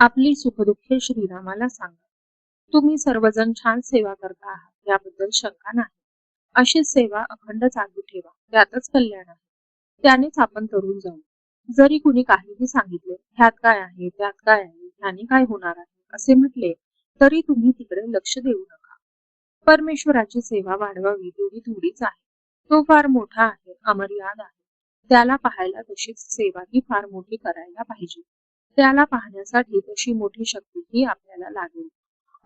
आपली सुखदुःखे श्रीरामाला सांगा. तुम्ही सर्वजण छान सेवा करता आहात याबद्दल शंका नाही. अशीच सेवा अखंड चालू ठेवा, त्यातच कल्याण आहे. त्यानेच आपण तरुण जाऊ. जरी कुणी काहीही सांगितले, ह्यात काय आहे, त्यात काय आहे, ह्याने काय होणार आहे असे म्हटले, तरी तुम्ही तिकडे लक्ष देऊ नका. परमेश्वराची सेवा वाढवावी तेवढी थोडीच आहे. तो फार मोठा आहे, अमर्याद आहे. त्याला पाहायला तशीच सेवाही फार मोठी करायला पाहिजे. त्याला पाहण्यासाठी तशी मोठी शक्तीही आपल्याला लागेल.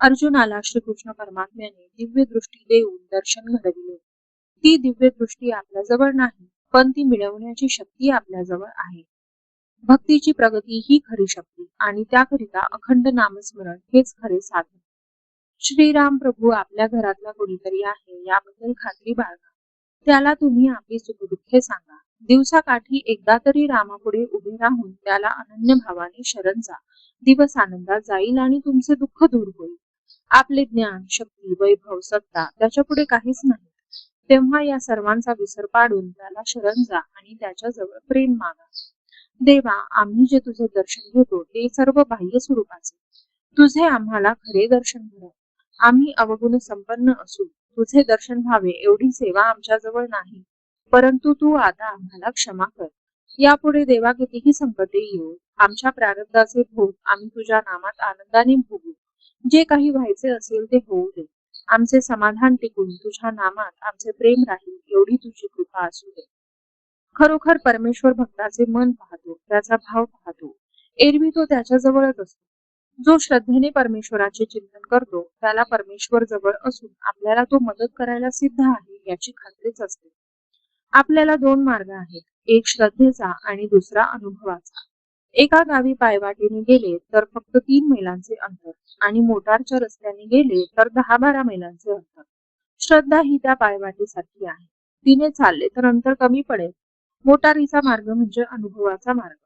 अर्जुनाला श्रीकृष्ण परमात्म्याने दिव्य दृष्टी देऊन दर्शन घडविले. ती दिव्य दृष्टी आपल्याजवळ नाही, पण ती मिळवण्याची शक्ती आपल्याजवळ आहे. भक्तीची प्रगती ही खरी शक्ती आणि त्याकरिता अखंड नामस्मरण हेच खरे साधन. श्रीराम प्रभू आपल्या घरातला कोणीतरी आहे याबद्दल खात्री बाळगा. त्याला तुम्ही आपली सुखदुःखे सांगा. दिवसाकाठी एकदा तरी रामापुढे उभे राहून त्याला अनन्य भावाने शरण जा. दिवस आनंदात जाईल आणि तुमचे दुःख दूर होईल. आपले ज्ञान, शक्ती, वैभव, सत्ता त्याच्यापुढे काहीच नाही. तेव्हा या सर्वांचा विसर पाडून त्याला शरण जा आणि त्याच्याजवळ प्रेम मागा. देवा, आम्ही जे तुझे दर्शन घेतो ते सर्व बाह्य स्वरूपाचे. तुझे आम्हाला खरे दर्शन घडव. आम्ही अवगुण संपन्न असू तुझे दर्शन व्हावे एवढी सेवा आमच्याजवळ नाही. परंतु तू आता आम्हाला क्षमा कर. यापुढे देवा कितीही संकटे येऊ, आमच्या प्रारब्धाचे भोग आम्ही तुझ्या नामात आनंदाने भोगू. जे काही व्हायचे असेल ते होऊ दे. आमचे समाधान टिकून तुझ्या नामात आमचे प्रेम राहील एवढी तुझी कृपा असू दे. खरोखर परमेश्वर भक्ताचे मन पाहतो, त्याचा भाव पाहतो. एरवी तो त्याच्याजवळच असतो. जो श्रद्धेने परमेश्वराचे चिंतन करतो त्याला परमेश्वर जवळ असून आपल्याला तो मदत करायला सिद्ध आहे याची खात्रीच असते. आपल्याला दोन मार्ग आहेत, एक श्रद्धेचा आणि दुसरा अनुभवाचा. एका गावी पायवाटेने गेले तर फक्त 3 मैलांचे अंतर आणि मोटारच्या रस्त्याने गेले तर 10-12 मैलांचे अंतर. श्रद्धा ही त्या पायवाटेसारखी आहे. तिने चालले तर अंतर कमी पडेल. मोटारीचा मार्ग म्हणजे अनुभवाचा मार्ग.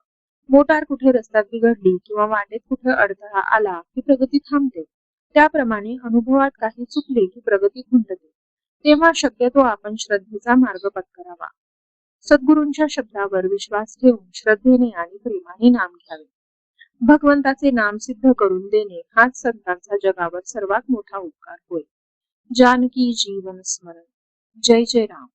मोटार कुठे रस्त्यात बिघडली किंवा वाटेत कुठे अडथळा आला की प्रगती थांबते. त्याप्रमाणे अनुभवात काही चुकले की प्रगती खुंटते. तेव्हा शक्यतो आपण श्रद्धेचा मार्ग पत्करावा. सद्गुरूंच्या शब्दावर विश्वास ठेवून श्रद्धेने आणि प्रेमाने नाम घ्यावे. भगवंताचे नाम सिद्ध करून देणे हाच संतांचा जगावर सर्वात मोठा उपकार होय. जानकी जीवन स्मरण. जय जय राम.